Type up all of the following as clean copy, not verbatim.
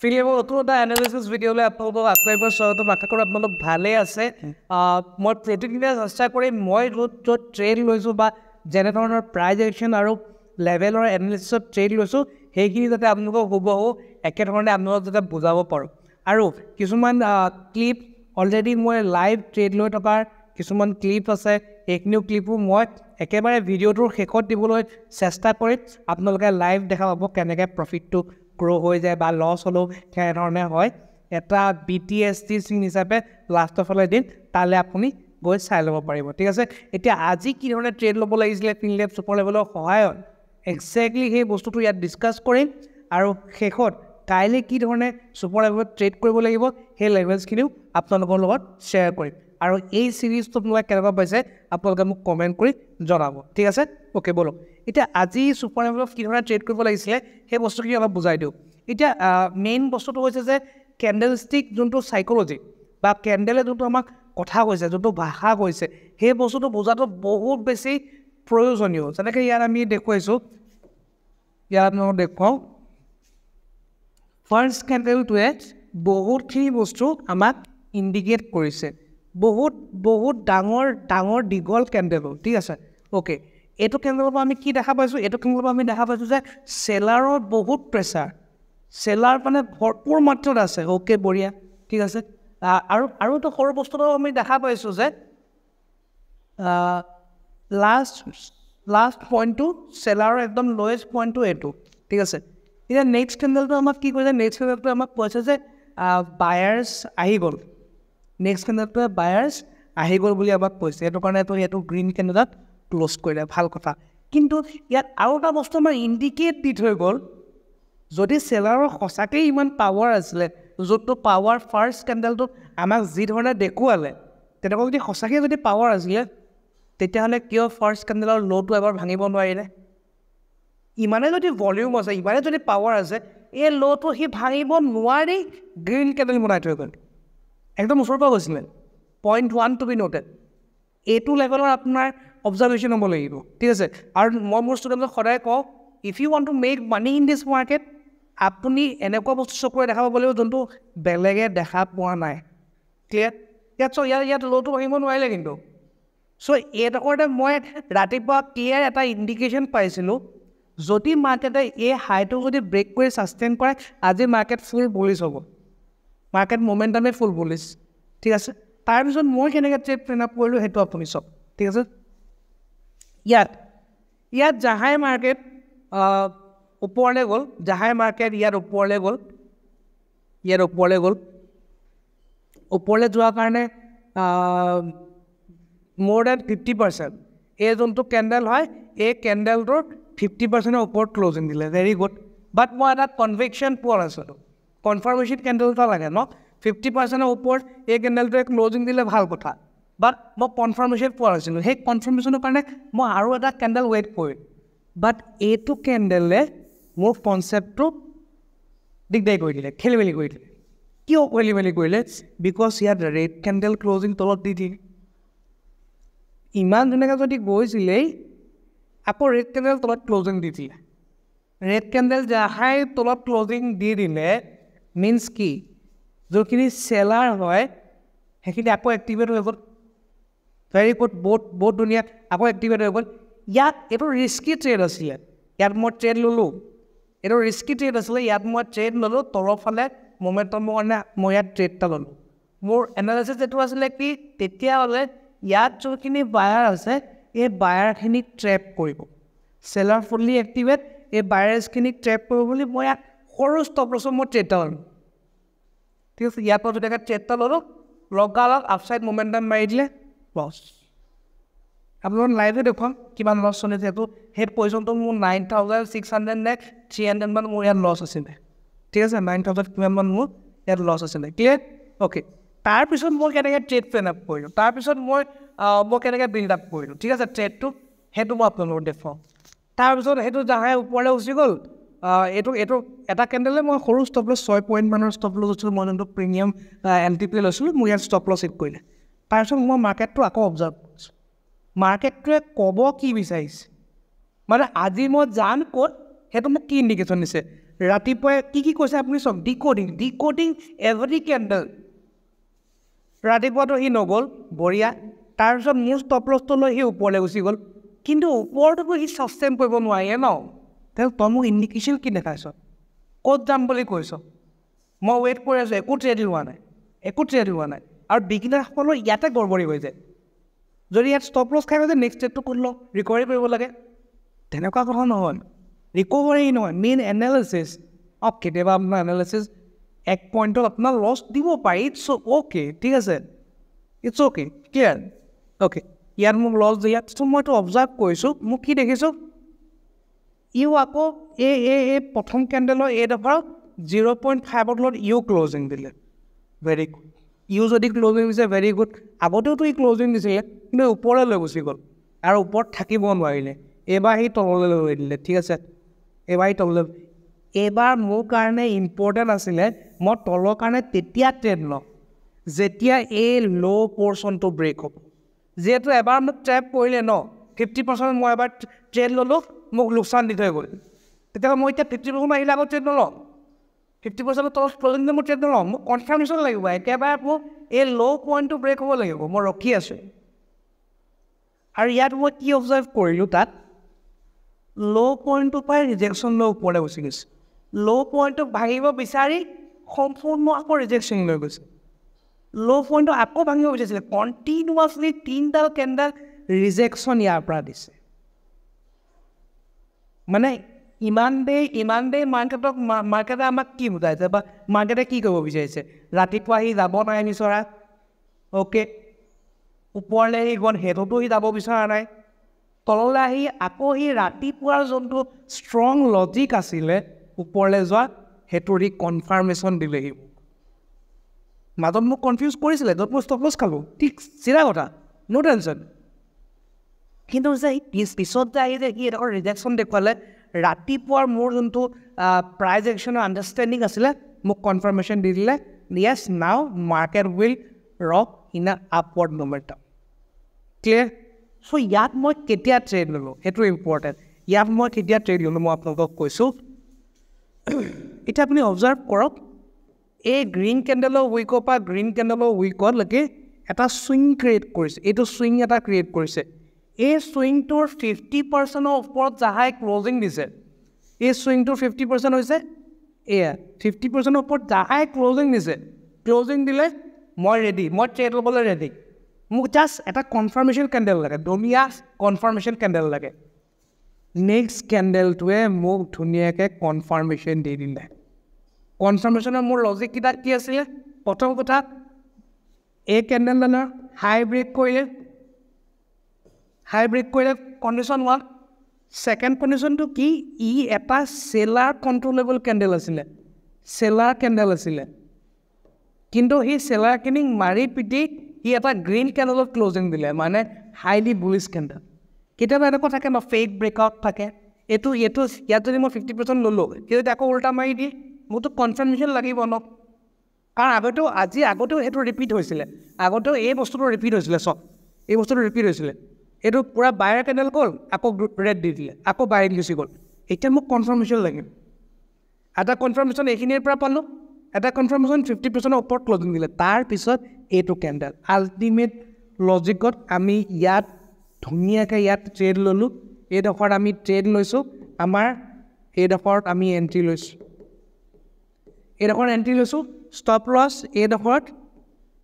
ফিলিমৰ নতুন এটা এনালিচিছ ভিডিঅ'লৈ আপোনালোকক আকৌ এবাৰ স্বাগতম। আশা কৰোঁ আপোনালোক ভালে আছে। মই প্ৰতিদিনে চেষ্টা কৰিম মই য'ত ট্ৰেড লৈছোঁ বা যেনেধৰণৰ প্ৰাইজ একশ্যন আৰু লেভেলৰ এনালিচিছত ট্ৰেড লৈছোঁ সেইখিনি যাতে আপোনালোকক হুবহু একেধৰণে আপোনালোকক যাতে বুজাব পাৰোঁ। আৰু কিছুমান ক্লিপ অলৰেডি মই লাইভ ট্ৰেড লৈ থকাৰ কিছুমান ক্লিপ আছে, সেইখিনিও ক্লিপো মই একেবাৰে ভিডিঅ'টোৰ শেষত দিবলৈ চেষ্টা কৰিম। আপোনালোকে লাইভ দেখা পাব কেনেকৈ প্ৰফিটটো গ্ৰ' হৈ যায় বা লছ হ'লেও কেনেধৰণে হয়। এটা BTST চিন হিচাপে লাষ্টৰ ফালে দিন, তালৈ আপুনি গৈ চাই ল'ব পাৰিব। ঠিক আছে, এতিয়া আজি কি ধৰণে ট্ৰেড ল'ব লাগিছিলে ফিনলেপ ছুপাৰ লেভেলৰ সহায়ত এক্সেক্টলি সেই বস্তুটো ইয়াত ডিছকাছ কৰিম। আৰু শেষত কাইলৈ কি ধৰণে ছুপাৰ লেভেলত ট্ৰেড কৰিব লাগিব সেই লেভেলছখিনিও আপোনালোকৰ লগত শ্বেয়াৰ কৰিম। আৰু এই চিৰিজটো আপোনালোকে কেনেকুৱা পাইছে আপোনালোকে মোক কমেণ্ট কৰি জনাব। ঠিক আছে, অ'কে বলক এতিয়া আজি ছুপাৰ লেভেলত কি ধৰণে ট্ৰেড কৰিব লাগিছিলে সেই বস্তুখিনি অলপ বুজাই দিওঁ। এতিয়া মেইন বস্তুটো হৈছে যে কেণ্ডেল ষ্টিক যোনটো চাইক'লজি বা কেণ্ডেলে যোনটো আমাক কথা কৈছে, যোনটো ভাষা কৈছে, সেই বস্তুটো বুজাটো বহুত বেছি প্ৰয়োজনীয়। যেনেকৈ ইয়াত আমি দেখুৱাইছোঁ, ইয়াত মই দেখুৱাওঁ ফাৰ্ষ্ট কেণ্ডেলটোৱে বহুতখিনি বস্তু আমাক ইণ্ডিকেট কৰিছে। বহুত ডাঙৰ দীঘল কেণ্ডেল। ঠিক আছে, অ'কে এইটো কেণ্ডেলৰ পৰা আমি কি দেখা পাইছোঁ? এইটো কেণ্ডেলৰ পৰা আমি দেখা পাইছোঁ যে চেলাৰৰ বহুত প্ৰেছাৰ, চেলাৰ মানে ভৰপূৰ মাত্ৰাত আছে। অ'কে বঢ়িয়া, ঠিক আছে। আৰু এটা সৰু বস্তুটো আমি দেখা পাইছোঁ যে লাষ্ট পইণ্টটো চেলাৰৰ একদম লৱেষ্ট পইণ্টটো এইটো। ঠিক আছে, এতিয়া নেক্সট কেণ্ডেলটো আমাক কি কৰিছে? নেক্সট কেণ্ডেলটো আমাক কৈছে যে বায়াৰ্ছ আহি গ'ল। নেক্সট কেণ্ডেলটোৱে বায়াৰ্ছ আহি গ'ল বুলি আমাক কৈছে। সেইটো কাৰণে এইটো গ্ৰীণ কেণ্ডেলত ক্ল'জ কৰিলে, ভাল কথা। কিন্তু ইয়াত আৰু এটা বস্তু আমাৰ ইণ্ডিকেট দি থৈ গ'ল, যদি চেলাৰৰ সঁচাকৈয়ে ইমান পাৱাৰ আছিলে, যোনটো পাৱাৰ ফাৰ্ষ্ট কেণ্ডেলটোত আমাক যি ধৰণে দেখুৱালে, তেনেকুৱা যদি সঁচাকৈ যদি পাৱাৰ আছিলে তেতিয়াহ'লে কিয় ফাৰ্ষ্ট কেণ্ডেলৰ ল'টো এবাৰ ভাঙিব নোৱাৰিলে? ইমানে যদি ভলিউম আছে, ইমানে যদি পাৱাৰ আছে, এই ল'টো সি ভাঙিব নোৱাৰি গ্ৰীণ কেণ্ডেল বনাই থৈ গ'ল। একদম ওচৰৰ পৰা গৈছিলে। 0.1 টু বি নোটেড। এইটো লেভেলৰ আপোনাৰ অবজাৰ্ভেশ্যন হ'ব লাগিব। ঠিক আছে, আৰু মই মোৰ ষ্টুডেণ্টক সদায় কওঁ, if you want to make money in this market, আপুনি এনেকুৱা বস্তু চকুৰে দেখা পাব লাগিব যোনটো বেলেগে দেখা পোৱা নাই। ক্লিয়াৰ? ইয়াত ল'টো ভাঙিব নোৱাৰিলে কিন্তু। চ' এইডোখৰতে মই ৰাতিপুৱা ক্লিয়াৰ এটা ইণ্ডিকেশ্যন পাইছিলোঁ, যদি মাৰ্কেটে এই হাইটো যদি ব্ৰেক কৰি ছাষ্টেইন কৰে, আজি মাৰ্কেট ফুল বুলিছ হ'ব, মাৰ্কেট মোমেণ্টামে ফুল বুলিছ। ঠিক আছে, তাৰপিছত মই কেনেকৈ ট্ৰেড প্লেন আপ কৰিলোঁ সেইটো আপুনি চাওক। ঠিক আছে, ইয়াত জাহাই মাৰ্কেট ওপৰলৈ গ'ল, জাহাই মাৰ্কেট ইয়াত ওপৰলৈ গ'ল, ওপৰলৈ যোৱাৰ কাৰণে মোৰ দেন 50%। এই যোনটো কেণ্ডেল হয়, এই কেণ্ডেলটোৰ 50%ৰ ওপৰত ক্ল'জিং দিলে, ভেৰি গুড। বাট মই এটা কনভিকশ্যন পোৱা নাছিলোঁ, কনফাৰ্মেশ্যন কেণ্ডেল এটা লাগে ন। 50%ৰ ওপৰত এই কেণ্ডেলটোৱে ক্ল'জিং দিলে ভাল কথা, বাট মই কনফাৰ্মেশ্যন পোৱা নাছিলোঁ। সেই কনফাৰ্মেশ্যনৰ কাৰণে মই আৰু এটা কেণ্ডেল ৱেইট কৰিম। বাট এইটো কেণ্ডেলে মোৰ কনচেপ্টটো দিগদাৰি কৰি দিলে, খেলি মেলি কৰি দিলে। কিয় খেলি মেলি কৰিলে? বিকজ ইয়াত ৰেড কেণ্ডেল ক্ল'জিং তলত দি দিয়ে। ইমান ধুনীয়াকৈ যদি গৈছিলেই, আকৌ ৰেড কেণ্ডেল তলত ক্ল'জিং দি দিলে। ৰেড কেণ্ডেল জাহাই তলত ক্ল'জিং দি দিলে মিনছ কি? যোনখিনি চেলাৰ হয় সেইখিনি আকৌ এক্টিভেট হৈ গ'ল। ভেৰি গুড, বহুত ধুনীয়া, আকৌ এক্টিভেট হৈ গ'ল। ইয়াত এইটো ৰিস্কি ট্ৰেড আছিলে, ইয়াত মই ট্ৰেড ল'লোঁ, এইটো ৰিস্কি ট্ৰেড আছিলে, ইয়াত মই ট্ৰেড ল'লোঁ তলৰ ফালে মোমেণ্টামৰ কাৰণে মই ইয়াত ট্ৰেড এটা ল'লোঁ। মোৰ এনালাইচিছ এইটো আছিলে কি, তেতিয়াহ'লে ইয়াত যোনখিনি বায়াৰ আছে এই বায়াৰখিনিক ট্ৰেপ কৰিব, চেলাৰ ফুল্লি এক্টিভেট, এই বায়াৰ্ছখিনিক ট্ৰেপ কৰিব বুলি মই ইয়াত সৰু ষ্টপ লছত মই ট্ৰেড এটা ল'লোঁ। ঠিক আছে, ইয়াৰ পৰা ধুনীয়াকৈ ট্ৰেড এটা ল'লোঁ, লগালগ আপছাইড মোমেণ্টাম মাৰি দিলে, লছ। আপোনালোক লাইভে দেখুৱাম কিমান লছ চলিছে। সেইটো সেই পজিশ্যনটো মোৰ 9,600 নে 300 মান মোৰ ইয়াত লছ আছিলে। ঠিক আছে, 9,000 কিমানমান মোৰ ইয়াত লছ আছিলে। ক্লিয়াৰ? অ'কে, তাৰপিছত মই কেনেকৈ ট্ৰেড প্লেন আপ কৰিলোঁ, তাৰপিছত মই কেনেকৈ বিল্ড আপ কৰিলোঁ। ঠিক আছে, ট্ৰেডটো সেইটো মই আপোনালোকক দেখুৱাওঁ। তাৰপিছত সেইটো জাহাই ওপৰলৈ গুচি গ'ল। এইটো এটা কেণ্ডেলে মই সৰু ষ্টপ লছ 6 পইণ্ট মানৰ ষ্টপ লছ লৈছিলোঁ, মই যোনটো প্ৰিমিয়াম এণ্ট্ৰি প্লে লৈছিলোঁ, মোৰ ইয়াত ষ্টপ লছ হিট কৰিলে। তাৰপিছত মই মাৰ্কেটটো আকৌ অবজাৰ্ভ কৰিছোঁ, মাৰ্কেটটোৱে ক'ব কি বিচাৰিছে, মানে আজি মই যাম ক'ত সেইটো মোক কি ইণ্ডিকেশ্যন দিছে। ৰাতিপুৱাই কি কৈছে আপুনি চাওক ডিকোডিং এভৰি কেণ্ডেল ৰাতিপুৱাটো সি নগ'ল বঢ়িয়া তাৰপিছত মোৰ ষ্টপ লছটো লৈ সি ওপৰলৈ গুচি গ'ল কিন্তু ওপৰটোতো সি ছাষ্টেইন কৰিব নোৱাৰে ন তই মোক ইণ্ডিকেশ্যন কি দেখাইছ ক'ত যাম বুলি কৈছ মই ৱেইট কৰি আছোঁ একো ট্ৰেড হোৱা নাই আৰু বিগিনাৰসকলৰ ইয়াতে গড়বড়ি হৈ যায় যদি ইয়াত ষ্টপ লছ খাই গৈছে নেক্সট ট্ৰেডটো কৰি লওঁ ৰিকভাৰী কৰিব লাগে তেনেকুৱা কথা নহয় ৰিকভাৰী নহয় মেইন এনালাইচিছ কেতিয়াবা আপোনাৰ এনালাইচিছ এক পইণ্টত আপোনাৰ লছ দিব পাৰি ইটছ অ'কে ঠিক আছে ইটছ অ'কে ক্লিয়াৰ অ'কে ইয়াত মোক লছ দিয়ে ইয়াত মইতো অবজাৰ্ভ কৰিছোঁ মোক কি দেখিছোঁ ইউ আকৌ এই প্ৰথম কেণ্ডেলৰ এইডোখৰ 0.5ৰ তলত ইউ ক্লজিং দিলে ভেৰি গুড ইউ যদি ক্লজিং দিছে ভেৰি গুড আগতেওতো ই ক্লজিং দিছিলে কিন্তু ওপৰলৈ লৈ গুচি গ'ল আৰু ওপৰত থাকিব নোৱাৰিলে এইবাৰ সি তললৈ লৈ দিলে ঠিক আছে এইবাৰ মোৰ কাৰণে ইম্পৰ্টেণ্ট আছিলে মই তলৰ কাৰণে তেতিয়া ট্ৰেড লওঁ যেতিয়া এই ল' পৰ্চনটো ব্ৰেক হ'ব যিহেতু এবাৰ মোক ট্ৰেপ কৰিলে ন 50% মই এবাৰ ট্ৰেড ল'লোঁ মোক লোকচান দি থৈ গ'ল তেতিয়াহ'লে মই এতিয়া 50% আহিলে আকৌ ট্ৰেড নলওঁ 50% তলত ক্লজিং দিলে মই ট্ৰেড নলওঁ মোক কনফাৰ্মেশ্যন লাগিব একেবাৰে মোক এই ল' পইণ্টটো ব্ৰেক হ'ব লাগিব মই ৰখি আছোঁ আৰু ইয়াত মই কি অবজাৰ্ভ কৰিলোঁ তাত ল' পইণ্টটোৰ পৰাই ৰিজেকশ্যন লৈ ওপৰলৈ গুচি গৈছে ল' পইণ্টটো ভাঙিব বিচাৰি সম্পূৰ্ণ আকৌ ৰিজেকশ্যন লৈ গৈছে ল' পইণ্টটো আকৌ ভাঙিব বিচাৰিছিলে কণ্টিনিউৱাছলি 3ডাল কেণ্ডেল ৰিজেকশ্যন ইয়াৰ পৰা দিছে মানে ইমান দেৰি মাৰ্কেটে আমাক কি বুজাইছে বা মাৰ্কেটে কি কৰিব বিচাৰিছে ৰাতিপুৱা সি যাব নাই বিচৰা অ'কে ওপৰলৈ সি গ'ল সেইটোতো সি যাব বিচৰা নাই তললৈ আহি আকৌ সি ৰাতিপুৱাৰ যোনটো ষ্ট্ৰং লজিক আছিলে ওপৰলৈ যোৱা সেইটোৰ সি কনফাৰ্মেশ্যন দিলেহি মাজত মোক কনফিউজ কৰিছিলে য'ত মই ষ্টপ লছ খালোঁ ঠিক চিধা কথা ন' টেনশ্যন কিন্তু যে পিছত যে আহি যে সি এডোখৰ ৰিজেকশ্যন দেখুৱালে ৰাতিপুৱাৰ মোৰ যোনটো প্ৰাইজ একশ্যনৰ আণ্ডাৰষ্টেণ্ডিং আছিলে মোক কনফাৰ্মেশ্যন দি দিলে য়েছ now market will rock in a upward momentum clear চ' ইয়াত মই কেতিয়া ট্ৰেড ল'লোঁ সেইটো ইম্পৰ্টেণ্ট ইয়াত মই কেতিয়া ট্ৰেড ল'লোঁ মই আপোনালোকক কৈছোঁ এতিয়া আপুনি অবজাৰ্ভ কৰক এই গ্ৰীণ কেণ্ডেলৰ উইকৰ পৰা গ্ৰীণ কেণ্ডেলৰ উইকলৈকে এটা চুইং ক্ৰিয়েট কৰিছে এইটো চুইং এটা ক্ৰিয়েট কৰিছে এই চুইংটোৰ 50%ৰ ওপৰত যাহাই ক্লজিং দিছে এই চুইংটোৰ 50% হৈছে এয়া 50%ৰ ওপৰত যাহাই ক্লজিং দিছে ক্লজিং দিলে মই ৰেডি মই ট্ৰেড ল'বলৈ ৰেডি মোক জাষ্ট এটা কনফাৰ্মেশ্যন কেণ্ডেল লাগে ধুনীয়া কনফাৰ্মেশ্যন কেণ্ডেল লাগে নেক্সট কেণ্ডেলটোৱে মোক ধুনীয়াকৈ কনফাৰ্মেশ্যন দি দিলে কনফাৰ্মেশ্যনৰ মোৰ লজিককেইটা কি আছিলে প্ৰথম কথা এই কেণ্ডেলডালৰ হাই ব্ৰেক কৰিলে কণ্ডিশ্যন 1 ছেকেণ্ড কণ্ডিশ্যনটো কি ই এটা চেলাৰ কণ্ট্ৰলেবল কেণ্ডেল আছিলে কিন্তু সেই চেলাৰখিনি মাৰি পিটি সি এটা গ্ৰীণ কেণ্ডেলত ক্লজিং দিলে মানে হাইলি বুলিছ কেণ্ডেল কেতিয়াবা এনেকুৱা থাকে ন ফেক ব্ৰেকআউট থাকে এইটো ইয়াত যদি মই 50% ল'লোঁ কিন্তু আকৌ উল্টা মাৰি দিয়ে মোৰতো কনফাৰ্মেশ্যন লাগিব ন কাৰণ আগতেও সেইটো ৰিপিট হৈছিলে আগতেও এই বস্তুটো ৰিপিট হৈছিলে চব এই বস্তুটো ৰিপিট হৈছিলে এইটো পূৰা বায়াৰ কেণ্ডেল গ'ল আকৌ ৰেড দি দিলে আকৌ বায়াৰ গুচি গ'ল এতিয়া মোক কনফাৰ্মেশ্যন লাগিব এটা কনফাৰ্মেশ্যন এইখিনিৰ পৰা পালোঁ এটা কনফাৰ্মেশ্যন 50%ৰ ওপৰত ক্লজিং দিলে তাৰপিছত এইটো কেণ্ডেল আল্টিমেট লজিকত আমি ইয়াত ধুনীয়াকৈ ইয়াত ট্ৰেড ল'লোঁ এইডোখৰত আমি ট্ৰেড লৈছোঁ আমাৰ এইডোখৰত আমি এণ্ট্ৰি লৈছোঁ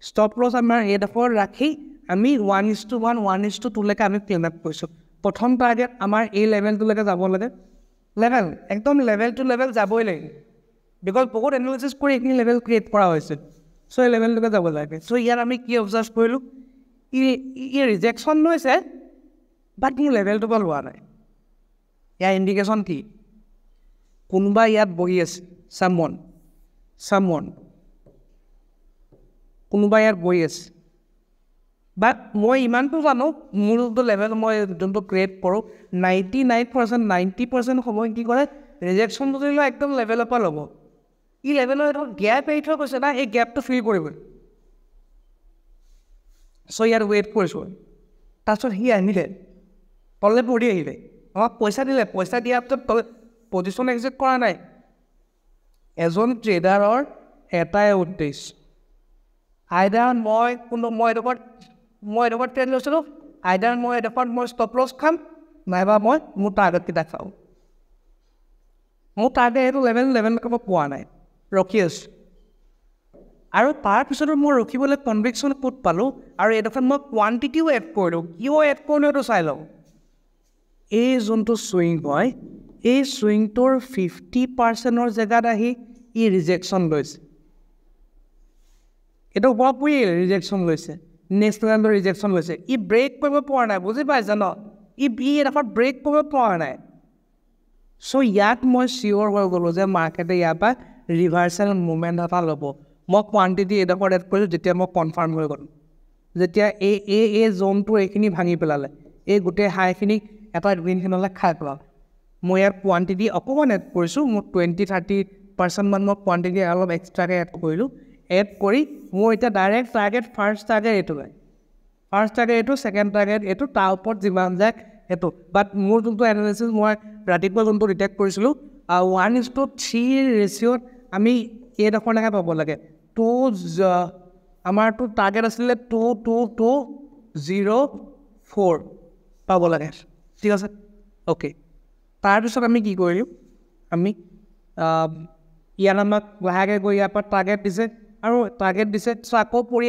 ষ্টপ লছ আমাৰ এইডোখৰত ৰাখি আমি 1:1 1:2লৈকে আমি ক্লিন আপ কৰিছোঁ প্ৰথম টাৰ্গেট আমাৰ এই লেভেলটোলৈকে যাব লাগে একদম লেভেল টু লেভেল যাবই লাগে বিকজ বহুত এনালাইচিছ কৰি এইখিনি লেভেল ক্ৰিয়েট কৰা হৈছে চ' এই লেভেলটোকে যাব লাগে চ' ইয়াত আমি কি অবজাৰ্ভ কৰিলোঁ ই ৰিজেকশ্যন লৈছে বাট মোৰ লেভেলটোৰ পৰা লোৱা নাই ইয়াৰ ইণ্ডিকেশ্যন কি কোনোবা ইয়াত বহি আছে কোনোবা ইয়াত বহি আছে বাট মই ইমানটো জানো মোৰ যোনটো লেভেল মই যোনটো ক্ৰিয়েট কৰোঁ 90% সময় কি কৰে ৰিজেকশ্যনটো যদি লয় একদম লেভেলৰ পৰা ল'ব ই লেভেলৰ এটা গেপ এৰি থৈ গৈছে না এই গেপটো ফিল কৰিব চ' ইয়াত ৱেইট কৰিছোঁ তাৰপিছত সি আহিলে তললৈ পৰি আহিলে আমাক পইচা দিলে পইচা দিয়াৰ পিছত পজিশ্যন এক্সিট কৰা নাই এজন ট্ৰেডাৰৰ এটাই উদ্দেশ্য আইদাৰ মই এডোখৰত ট্ৰেড লৈছিলোঁ আইদাৰ মই এডোখৰত মই ষ্টপ লছ খাম নাইবা মই মোৰ টাৰ্গেটকেইটা খাওঁ মোৰ টাৰ্গেট এইটো লেভেললৈকে মই পোৱা নাই ৰখি আছোঁ আৰু তাৰপিছতো মই ৰখিবলৈ কনভিকশ্যন ক'ত পালোঁ আৰু এইডোখৰত মই কোৱান্টিটিও এড কৰিলোঁ কিয় এড কৰিলোঁ এইটো চাই লওঁ এই যোনটো চুইং হয় এই চুইংটোৰ 50%ৰ জেগাত আহি ই ৰিজেকশ্যন লৈছে এইটো পুৰাপুৰি ৰিজেকশ্যন লৈছে নেক্সট লেভেলৰ ৰিজেকশ্যন লৈছে ই ব্ৰেক কৰিব পৰা নাই বুজি পাইছা ন ই এডোখৰত ব্ৰেক কৰিব পৰা নাই চ' ইয়াত মই চিয়'ৰ হৈ গ'লোঁ যে মাৰ্কেটে ইয়াৰ পৰা ৰিভাৰ্চেল মুভমেণ্ট এটা ল'ব মই কোৱান্টিটি এডোখৰত এড কৰিলোঁ যেতিয়া মই কনফাৰ্ম হৈ গ'লোঁ যেতিয়া এই জ'নটো এইখিনি ভাঙি পেলালে এই গোটেই হাইখিনিক এটা গ্ৰীণখনলৈ খাই পেলালে মই ইয়াত কোৱান্টিটি অকণমান এড কৰিছোঁ মোৰ 20-30% মান মই কোৱান্টিটি অলপ এক্সট্ৰাকৈ এড কৰিলোঁ এড কৰি মোৰ এতিয়া ডাইৰেক্ট টাৰ্গেট ফাৰ্ষ্ট টাৰ্গেট এইটো নাই ফাৰ্ষ্ট টাৰ্গেট এইটো ছেকেণ্ড টাৰ্গেট এইটো তাৰ ওপৰত যিমান যায় সেইটো বাট মোৰ যোনটো এনালাইচিছ মই ৰাতিপুৱা যোনটো ডিটেক্ট কৰিছিলোঁ 1:3 ৰেচিঅ'ত আমি এইডোখৰলৈকে পাব লাগে আমাৰতো টাৰ্গেট আছিলে 2.2204 পাব লাগে ঠিক আছে অ'কে তাৰপিছত আমি কি কৰিলোঁ আমি ইয়াত আমাক লাহেকৈ গৈ ইয়াৰ পৰা টাৰ্গেট দিছে আৰু টাৰ্গেট দিছে চ' আকৌ পৰি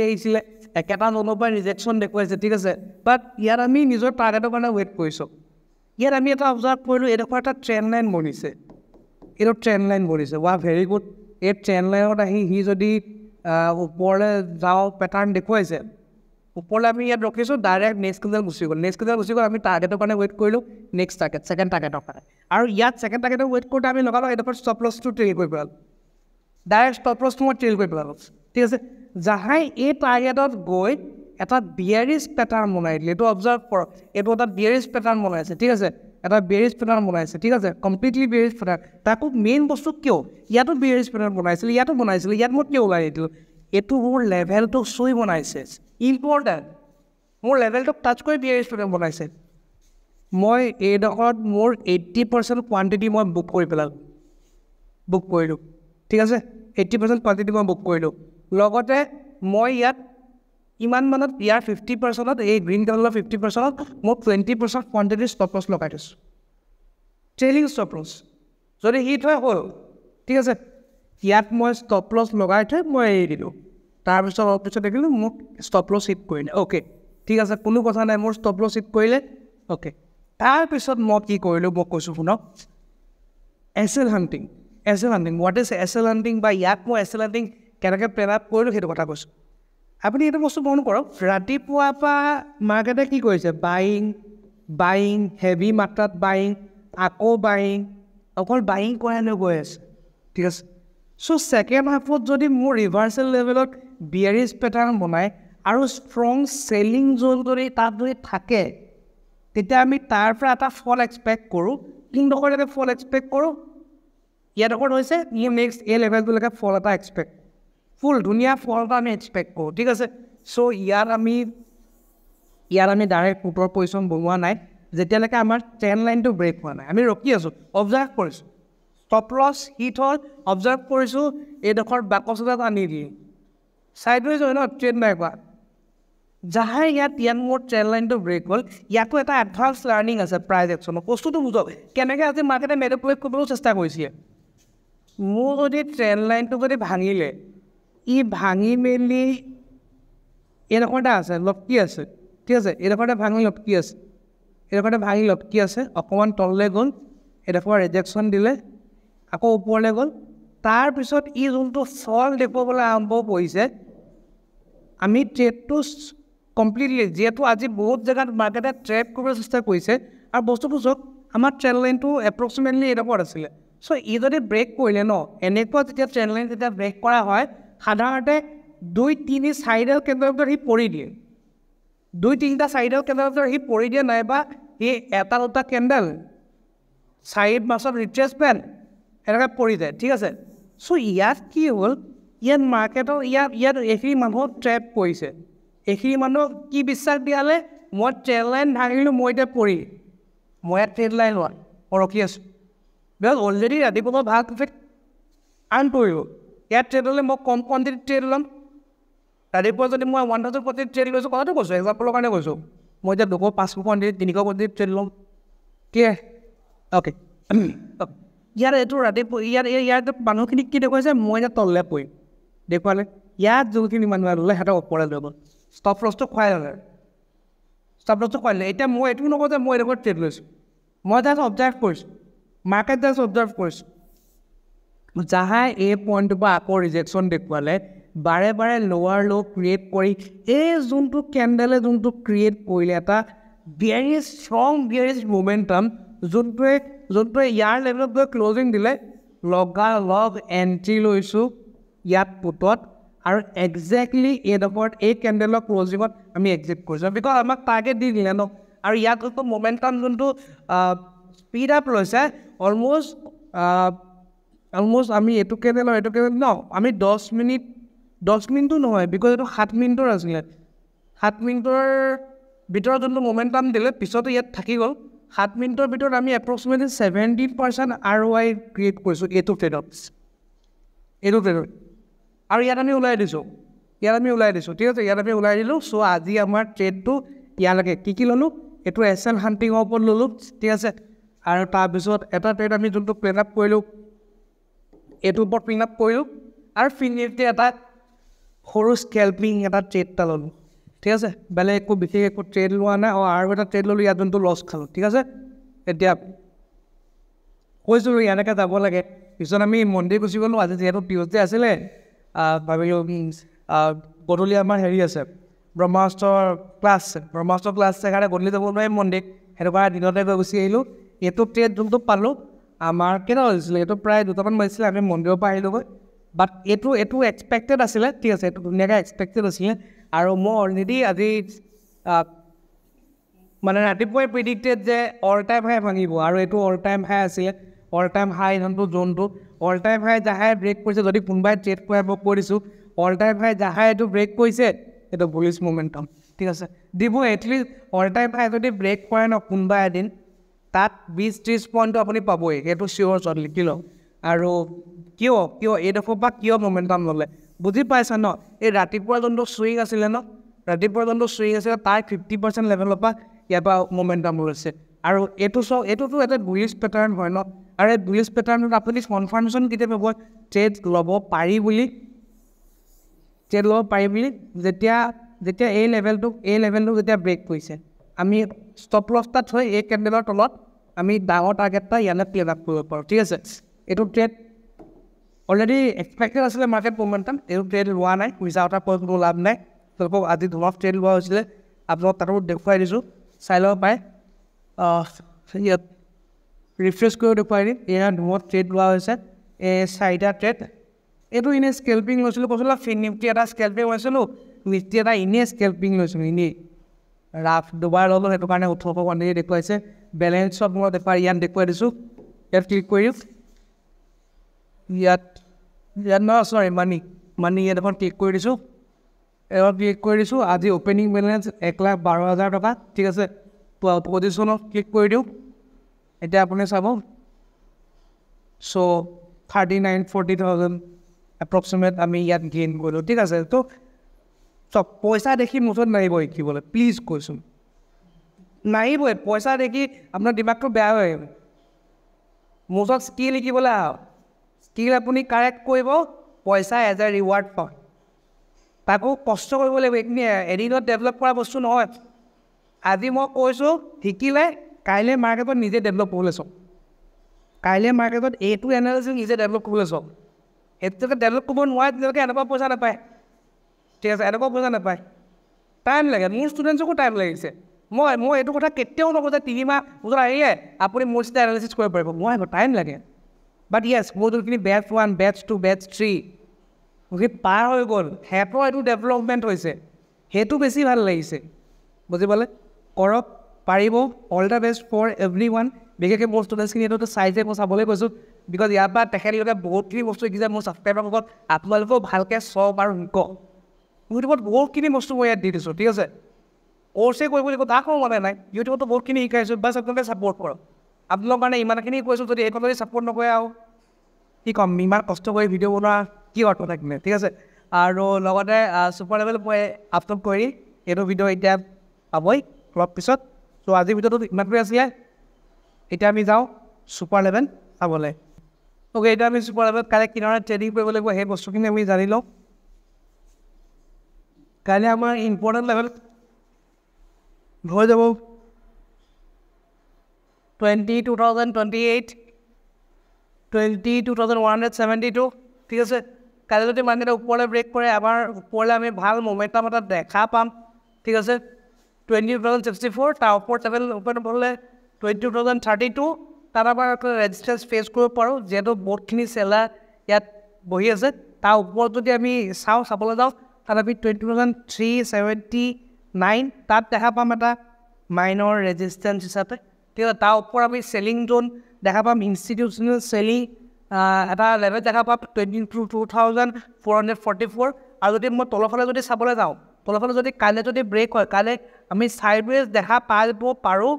আহিছিলে একেটা জনৰ পৰা ৰিজেকশ্যন দেখুৱাইছে ঠিক আছে বাট ইয়াত আমি নিজৰ টাৰ্গেটৰ কাৰণে ৱেইট কৰিছোঁ ইয়াত আমি এটা অবজাৰ্ভ কৰিলোঁ এইডোখৰ এটা ট্ৰেণ্ড লাইন বনিছে এইটো ট্ৰেণ্ড লাইন বনিছে ভেৰি গুড এই ট্ৰেণ্ড লাইনত আহি সি যদি ওপৰলৈ যাওঁ পেটাৰ্ণ দেখুৱাইছে ওপৰলৈ আমি ইয়াত ৰখিছোঁ ডাইৰেক্ট নেক্সট কেণ্ডেল গুচি গ'ল আমি টাৰ্গেটৰ কাৰণে ৱেইট কৰিলোঁ নেক্সট টাৰ্গেট ছেকেণ্ড টাৰ্গেটৰ কাৰণে আৰু ইয়াত ছেকেণ্ড টাৰ্গেটৰ ৱেইট কৰোঁতে আমি লগালোঁ এইডোখৰ ষ্টপ লছটো ট্ৰেইল কৰি পেলালোঁ ডাইৰেক্ট ষ্টপ লছটো মই ট্ৰেইল কৰি পেলালোঁ ঠিক আছে যাহাই এই টাৰ্গেটত গৈ এটা বিয়াৰিছ পেটাৰ্ণ বনাই দিলে এইটো অবজাৰ্ভ কৰক এইটো এটা বিয়াৰিছ পেটাৰ্ণ বনাইছে ঠিক আছে এটা বিয়াৰিছ পেটাৰ্ণ বনাইছে ঠিক আছে কমপ্লিটলি বিয়াৰিছ পেটাৰ্ণ তাকো মেইন বস্তু কিয় ইয়াতো বিয়াৰিছ পেটাৰ্ণ বনাইছিলে ইয়াতো বনাইছিলে ইয়াত মই কিয় ওলাই নিদিলোঁ এইটো মোৰ লেভেলটো চুই বনাইছে ইম্পৰ্টেণ্ট মোৰ লেভেলটোক টাচ কৰি বিয়াৰিছ পেটাৰ্ণ বনাইছে মই এইডোখৰত মোৰ 80% কোৱান্টিটি মই বুক কৰিলোঁ ঠিক আছে 80% কোৱান্টিটি মই বুক কৰিলোঁ লগতে মই ইয়াত ইমান মানত ইয়াৰ 50%ত এই গ্ৰীণ কালাৰৰ 50%ত মই 20% কোৱান্টিটি ষ্টপ লছ লগাই দিছোঁ ট্ৰেইলিং ষ্টপ লছ যদি হিট হয় হ'ল ঠিক আছে ইয়াত মই ষ্টপ লছ লগাই থৈ মই এৰি দিলোঁ তাৰপিছত অলপ পিছত দেখিলোঁ মোক ষ্টপ লছ হিট কৰিলে অ'কে ঠিক আছে কোনো কথা নাই মোৰ ষ্টপ লছ হিট কৰিলে অ'কে তাৰপিছত মই কি কৰিলোঁ মই কৈছোঁ শুনক S L hunting what is S L hunting বা ইয়াক মই এছ এল হাণ্টিং কেনেকৈ প্লেন আপ কৰিলোঁ সেইটো কথা কৈছোঁ আপুনি এইটো বস্তু মন কৰক ৰাতিপুৱাৰ পৰা মাৰ্কেটে কি কৰিছে বাইং হেভি মাত্ৰাত বাইং আকৌ বাইং অকল বাইং কৰাই লৈ গৈ আছে ঠিক আছে চ' ছেকেণ্ড হাফত যদি মোৰ ৰিভাৰ্চেল লেভেলত বিয়াৰিছ পেটাৰ্ণ বনায় আৰু ষ্ট্ৰং চেলিং জ'ন যদি তাত যদি থাকে তেতিয়া আমি তাৰ পৰা এটা ফল এক্সপেক্ট কৰোঁ কিংডোখৰ এটা ফল এক্সপেক্ট কৰোঁ ইয়াডোখৰত হৈছে ই নেক্সট এই লেভেলটোলৈকে ফল এটা এক্সপেক্ট ফুল ধুনীয়া ফল এটা আমি এক্সপেক্ট কৰোঁ ঠিক আছে চ' ইয়াত আমি ডাইৰেক্ট পুটৰ পজিশ্যন বনোৱা নাই যেতিয়ালৈকে আমাৰ ট্ৰেণ্ড লাইনটো ব্ৰেক হোৱা নাই আমি ৰখি আছোঁ অবজাৰ্ভ কৰিছোঁ ষ্টপ লছ হিট হ'ল অবজাৰ্ভ কৰিছোঁ এইডোখৰ বাকচ এটাত আনি দিয়ে চাইডৱেজ হয় ন ট্ৰেড নাই কোৱা যাহাই ইয়াত মোৰ ট্ৰেণ্ড লাইনটো ব্ৰেক হ'ল ইয়াতো এটা এডভান্স লাৰ্ণিং আছে প্ৰাইজ একশ্যনৰ বস্তুটো বুজক কেনেকৈ আজি মাৰ্কেটে মেনিপুলেট কৰিবলৈও চেষ্টা কৰিছে মোৰ যদি ট্ৰেণ্ড লাইনটো যদি ভাঙিলে ই ভাঙি মেলি এইডোখৰতে আছে লটকি আছে ঠিক আছে এইডোখৰতে ভাঙি লটকি আছে অকণমান তললৈ গ'ল এইডোখৰ ৰিজেকশ্যন দিলে আকৌ ওপৰলৈ গ'ল তাৰপিছত ই যোনটো ফল দেখুৱাবলৈ আৰম্ভ কৰিছে আমি ট্ৰেডটো কমপ্লিটলি যিহেতু আজি বহুত জেগাত মাৰ্কেটে ট্ৰেড কৰিবলৈ চেষ্টা কৰিছে আৰু বস্তুটো চাওক আমাৰ ট্ৰেণ্ড লাইনটো এপ্ৰক্সিমেটলি এইডোখৰত আছিলে চ' ই যদি ব্ৰেক কৰিলে ন এনেকুৱা যেতিয়া ট্ৰেণ্ড লাইন যেতিয়া ব্ৰেক কৰা হয় সাধাৰণতে 2-3-4ডাল কেণ্ডেলৰ ভিতৰত সি পৰি দিয়ে 2-3-4ডাল কেণ্ডেলৰ ভিতৰত সি পৰি দিয়ে নাইবা সি এটা দুটা কেণ্ডেল 4 মাছত ৰিট্ৰেচমেণ্ট এনেকৈ পৰি যায় ঠিক আছে চ' ইয়াত কি হ'ল ইয়াত মাৰ্কেটৰ ইয়াত এইখিনি মানুহক ট্ৰেপ কৰিছে এইখিনি মানুহক কি বিশ্বাস দিয়ালে মই ট্ৰেড লাইন ভাঙিলোঁ মই এতিয়া পৰি মই ইয়াত ট্ৰেড লাইন লোৱা মই ৰখি আছোঁ বিকজ অলৰেডি ৰাতিপুৱা ভাল প্ৰফিট আৰ্ণ কৰিব ইয়াত ট্ৰেড হ'লে মই কম কোৱাণ্টিটিত ট্ৰেড ল'ম ৰাতিপুৱা যদি মই 1000 কোৱাণ্টিটিত ট্ৰেড লৈছোঁ কথাটো কৈছোঁ এক্সাম্পলৰ কাৰণে কৈছোঁ মই এতিয়া 200 500 কোৱাণ্টিটিত 300 কোৱাণ্টিটিত ট্ৰেড ল'ম ক্লিয়াৰ অ'কে ইয়াত এইটো ৰাতিপুৱা ইয়াত মানুহখিনিক কি দেখুৱাইছে মই এতিয়া তললৈ পৰিম দেখুৱালে ইয়াত যোনখিনি মানুহে ল'লে সিহঁতক ওপৰলৈ লৈ গ'ল ষ্টপ লছটো খুৱাই ল'লে ষ্টপ লছটো খুৱাই ল'লে এতিয়া মই এইটো নকওঁ যে মই এনেকৈ ট্ৰেড লৈছোঁ মই জাষ্ট অবজাৰ্ভ কৰিছোঁ মাৰ্কেট জাষ্ট অবজাৰ্ভ কৰিছোঁ যাহাই এই পইণ্টটোৰ পৰা আকৌ ৰিজেকশ্যন দেখুৱালে বাৰে বাৰে লোৱাৰ ল' ক্ৰিয়েট কৰি এই যোনটো কেণ্ডেলে যোনটো ক্ৰিয়েট কৰিলে এটা ভেৰি ষ্ট্ৰং ভেৰি মুমেণ্টাম যোনটোৱে ইয়াৰ লেভেলত গৈ ক্লজিং দিলে লগালগ এণ্ট্ৰি লৈছোঁ ইয়াত পুটত আৰু একজেক্টলি এইডোখৰত এই কেণ্ডেলৰ ক্লজিঙত আমি এক্সিট কৰিছোঁ বিকজ আমাক টাৰ্গেট দি দিলে ন আৰু ইয়াত যোনটো মমেণ্টাম যোনটো স্পীড আপ লৈছে অলমষ্ট আমি এইটো কেণ্ডেল ন আমি 10 মিনিটো নহয় বিকজ এইটো 7 মিনিটৰ আছিলে 7 মিনিটৰ ভিতৰত যোনটো মমেণ্টাম দিলে পিছতো ইয়াত থাকি গ'ল 7 মিনিটৰ ভিতৰত আমি এপ্ৰক্সিমেটলি 70% ROI ক্ৰিয়েট কৰিছোঁ এইটো ট্ৰেডত আৰু ইয়াত আমি ওলাই দিছোঁ ঠিক আছে ইয়াত আমি ওলাই দিলোঁ চ' আজি আমাৰ ট্ৰেডটো ইয়ালৈকে কি ল'লোঁ এইটো SL হাণ্টিঙৰ ওপৰত ল'লোঁ ঠিক আছে আৰু তাৰপিছত এটা ট্ৰেড আমি যোনটো প্লেন আপ কৰিলোঁ এইটোৰ ওপৰত প্লেন আপ কৰিলোঁ আৰু ফিনিফটি এটা সৰু স্কেল্পিং এটা ট্ৰেড এটা ল'লোঁ ঠিক আছে বেলেগ একো বিশেষ একো ট্ৰেড লোৱা নাই আৰু এটা ট্ৰেড ল'লোঁ ইয়াত যোনটো লছ খালোঁ ঠিক আছে এতিয়া কৈছোঁ ইয়ালৈকে যাব লাগে পিছত আমি মন্দিৰ গুচি গ'লোঁ আজি যিহেতু টিউজডে আছিলে ভাবিলোঁ গধূলি আমাৰ হেৰি আছে ব্ৰহ্মাস্ত্ৰৰ ক্লাছ সেইকাৰণে গধূলি যাব নোৱাৰিম মন্দিৰ সেইটো কাৰণে দিনতে গৈ গুচি আহিলোঁ এইটো ট্ৰেড যোনটো পালোঁ আমাৰ কেইটা হৈছিলে এইটো প্ৰায় 2টামান বাজিছিলে আমি মন্দিৰৰ পৰা আহিলোঁগৈ বাট এইটো এক্সপেক্টেড আছিলে ঠিক আছে এইটো ধুনীয়াকৈ এক্সপেক্টেড আছিলে আৰু মই অলৰেডি আজি মানে ৰাতিপুৱাই প্ৰিডিক্টেড যে অল টাইম হাই ভাঙিব আৰু এইটো অল টাইম হাই আছিলে অল টাইম হাই জোনটো অল টাইম হাই যাহাই ব্ৰেক কৰিছে যদি কোনোবাই ট্ৰেড কৰে মই কৈ দিছোঁ অল টাইম হাই যাহাই এইটো ব্ৰেক কৰিছে এইটো বুলিছ মোমেণ্টাম ঠিক আছে দিব এটলিষ্ট অল টাইম হাই যদি ব্ৰেক কৰে ন কোনোবা এদিন তাত 20-30 পইণ্টটো আপুনি পাবই সেইটো চিয়'ৰ চত লিখি লওক আৰু কিয় এইডোখৰ পৰা কিয় মোমেণ্টাম ল'লে বুজি পাইছা ন এই ৰাতিপুৱা যোনটো চুইং আছিলে তাৰ 50% লেভেলৰ পৰা ইয়াৰ পৰা মোমেণ্টাম লৈছে আৰু এইটোতো এটা বুলিছ পেটাৰ্ণ হয় ন আৰু এই বুলিছ পেটাৰ্ণত আপুনি কনফাৰ্মেশ্যন কেতিয়া পাব ট্ৰেড ল'ব পাৰি বুলি যেতিয়া এই লেভেলটোক যেতিয়া ব্ৰেক কৰিছে আমি ষ্টপ লছ এটা থৈ এই কেণ্ডেলৰ তলত আমি ডাঙৰ টাৰ্গেট এটা ইয়ালৈ প্লেন আপ কৰিব পাৰোঁ ঠিক আছে এইটো ট্ৰেড অলৰেডি এক্সপেক্টেড আছিলে মাৰ্কেট মোমেণ্টাম এইটো ট্ৰেড লোৱা নাই উইজাউট আ কোনো লাভ নাই তেওঁলোকক আজি ধৰক ট্ৰেড লোৱা হৈছিলে আপোনালোকক তাতো দেখুৱাই দিছোঁ চাই ল'ব পাৰে ইয়াত ৰিফ্ৰেছ কৰিও দেখুৱাই দিম ইয়াত ধুমত ট্ৰেড লোৱা হৈছে এই 4টা ট্ৰেড এইটো এনেই স্কেল্পিং লৈছিলোঁ কৈছিলোঁ নিফটি এটা স্কেল্পিং লৈছিলোঁ নিফটি এটা এনেই স্কেল্পিং লৈছিলোঁ এনেই ৰাফ দুবাৰ ল'লোঁ সেইটো কাৰণে 1800 কোৱাণ্টিটি দেখুৱাইছে বেলেঞ্চত মই ইয়াত দেখুৱাই দিছোঁ ইয়াত ক্লিক কৰি দিওঁ ইয়াত চৰি মানি ইয়াত এখন ক্লিক কৰি দিছোঁ আজি অ'পেনিং বেলেঞ্চ 1,12,000 টকা ঠিক আছে পজিশ্যনত ক্লিক কৰি দিওঁ এতিয়া আপুনি চাব চ' 39-40,000 এপ্ৰক্সিমেট আমি ইয়াত গেইন কৰিলোঁ ঠিক আছে তো চব পইচা দেখি মুঠত নাহিব শিকিবলৈ প্লিজ কৈছোঁ নাহিবই পইচা দেখি আপোনাৰ দিমাগটো বেয়া হৈ আহিব মোৰ ওচৰত স্কিল শিকিবলৈ আহক স্কিল আপুনি কাৰেক্ট কৰিব পইচা এজ এ ৰিৱাৰ্ড পায় তাকো কষ্ট কৰিব লাগিব এইখিনি এদিনত ডেভেলপ কৰা বস্তু নহয় আজি মই কৈছোঁ শিকিলে কাইলৈ মাৰ্কেটত নিজে ডেভেলপ কৰিবলৈ চাওক কাইলৈ মাৰ্কেটত এইটো এনালাইচিছ নিজে ডেভেলপ কৰিবলৈ চাওক সেইটোকে ডেভেলপ কৰিব নোৱাৰে তেতিয়ালৈকে এনেকুৱা পইচা নাপায় ঠিক আছে এনেকুৱা পইচা নাপায় টাইম লাগে মোৰ ষ্টুডেণ্টছকো টাইম লাগিছে মই এইটো কথা কেতিয়াও নকওঁ যে 3 মাহ ওচৰত আহিলে আপুনি মোৰ চিটা এনালাইচিছ কৰিব পাৰিব মই টাইম লাগে বাট য়েছ মোৰ যোনখিনি বেটছ 1 বেটছ 2 বেটছ 3 গতিকে পাৰ হৈ গ'ল সিহঁতৰ এইটো ডেভেলপমেণ্ট হৈছে সেইটো বেছি ভাল লাগিছে বুজি পালে কৰক পাৰিব all the best for everyone বিশেষকৈ মোৰ ষ্টুডেণ্টছখিনি এইটো চাইছে মই চাবলৈ কৈছোঁ বিকজ ইয়াৰ পৰা তেখেতলোকে বহুতখিনি বস্তু শিকিছে মোৰ ছাবস্ক্ৰাইবাৰসকল আপোনালোকেও ভালকৈ চাওক আৰু শিকক ইউটিউবত বহুতখিনি বস্তু মই ইয়াত দি দিছোঁ ঠিক আছে কৰ্চে কৰিব লাগিব তাক মানে নাই ইউটিউবতো বহুতখিনি শিকাইছোঁ বাছ আপোনালোকে ছাপৰ্ট কৰক আপোনালোকৰ কাৰণে ইমানখিনি কৈছোঁ যদি এইখন যদি ছাপৰ্ট নকৰে আৰু কি ক'ম ইমান কষ্ট কৰি ভিডিঅ' বনোৱা কি অৰ্থ থাকিলে ঠিক আছে আৰু লগতে ছুপাৰ লেভেল মই আপলোড কৰি এইটো ভিডিঅ' এতিয়া পাবই অলপ পিছত চ' আজিৰ ভিডিঅ'টোত ইমানটোৱে আছিলে এতিয়া আমি যাওঁ ছুপাৰ লেভেল চাবলৈ অ'কে এতিয়া আমি ছুপাৰ লেভেলত কাইলৈ কিদৰে ট্ৰেডিং কৰিব লাগিব সেই বস্তুখিনি আমি জানি লওঁ কাইলৈ আমাৰ ইম্পৰ্টেণ্ট লেভেল হৈ যাব 22,028 22,172 ঠিক আছে কাইলৈ যদি মাৰ্কেটে ওপৰলৈ ব্ৰেক কৰে আমাৰ ওপৰলৈ আমি ভাল মোমেণ্টাম এটা দেখা পাম ঠিক আছে 20,064 তাৰ ওপৰত লেভেল ওপৰত হ'লে 22,032 তাত আমাৰ ৰেজিষ্টেঞ্চ ফেচ কৰিব পাৰোঁ যিহেতু বহুতখিনি চেলাৰ ইয়াত বহি আছে তাৰ ওপৰত যদি আমি চাবলৈ যাওঁ তাত আমি 20,379 তাত দেখা পাম এটা মাইনৰ ৰেজিষ্টেঞ্চ হিচাপে ঠিক আছে তাৰ ওপৰত আমি চেলিং জোন দেখা পাম ইনষ্টিটিউচনেল চেলিং এটা লেভেল দেখা পাম 22,444 আৰু যদি মই তলৰফালে যদি চাবলৈ যাওঁ তলৰফালে যদি কাইলৈ যদি ব্ৰেক হয় কাইলৈ আমি চাইডৱেজ দেখা পাব পাৰোঁ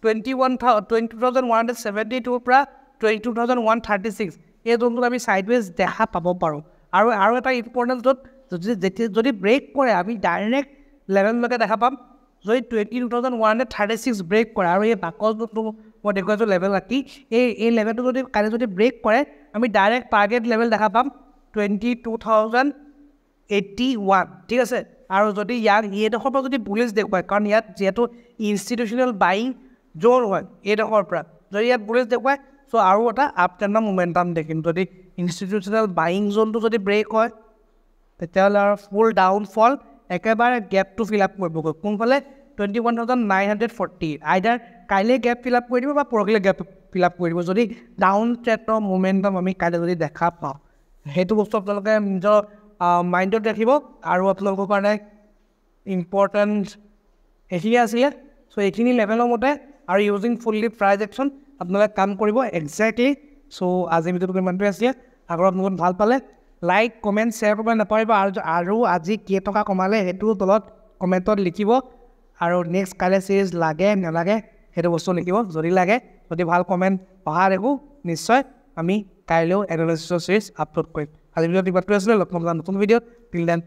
22,172 পৰা 22,136 এই জোনটোত আমি চাইডৱেজ দেখা পাব পাৰোঁ আৰু এটা ইম্পৰ্টেণ্ট য'ত যদি ব্ৰেক কৰে আমি ডাইৰেক্ট লেভেললৈকে দেখা পাম যদি 22,136 ব্ৰেক কৰে আৰু এই বাকচ যোনটো মই দেখুৱাইছোঁ লেভেল ৰাখি এই লেভেলটো যদি কাইলৈ যদি ব্ৰেক কৰে আমি ডাইৰেক্ট টাৰ্গেট লেভেল দেখা পাম 22,081 ঠিক আছে আৰু যদি ইয়াক এইডোখৰ পৰা যদি বুলিছ দেখুৱায় কাৰণ ইয়াত যিহেতু ইনষ্টিটিউচনেল বাইং জ'ন হয় এইডোখৰ পৰা যদি ইয়াত বুলিছ দেখুৱায় চ' আৰু এটা আপ ট্ৰেণ্ডৰ মোমেণ্টাম দেখিম যদি ইনষ্টিটিউচনেল বাইং জ'নটো যদি ব্ৰেক হয় তেতিয়াহ'লে আৰু ফুল ডাউনফল একেবাৰে গেপটো ফিল আপ কৰিবগৈ কোনফালে 21,940 আইডাৰ কাইলৈ গেপ ফিল আপ কৰি দিব বা পৰহিলৈ গেপ ফিল আপ কৰি দিব যদি ডাউন ট্ৰেণ্ডৰ মোমেণ্টাম আমি কাইলৈ যদি দেখা পাওঁ সেইটো বস্তু আপোনালোকে নিজৰ মাইণ্ডত ৰাখিব আৰু আপোনালোকৰ কাৰণে ইম্পৰ্টেণ্ট এইখিনি আছিলে চ' এইখিনি লেভেলৰ মতে আৰু ইউজিং ফুল্লি প্ৰাইজ একশ্যন আপোনালোকে কাম কৰিব একজেক্টলি চ' আজি ভিডিঅ'টো ইমানটোৱে আছিলে আগৰ আপোনালোকে ভাল পালে লাইক কমেণ্ট শ্বেয়াৰ কৰিব নাপাহৰিব আৰু আজি কেইটকা কমালে সেইটো তলত কমেণ্টত লিখিব আৰু নেক্সট কাইলৈ চিৰিজ লাগে নালাগে সেইটো বস্তু লিখিব যদি লাগে যদি ভাল কমেণ্ট অহা দেখোঁ নিশ্চয় আমি কাইলৈও এনালাইচিছৰ চিৰিজ আপলোড কৰিম আজি ভিডিঅ'ত ইমানটোৱে আছিলে লগ পাম নতুন ভিডিঅ'ত টিল দেন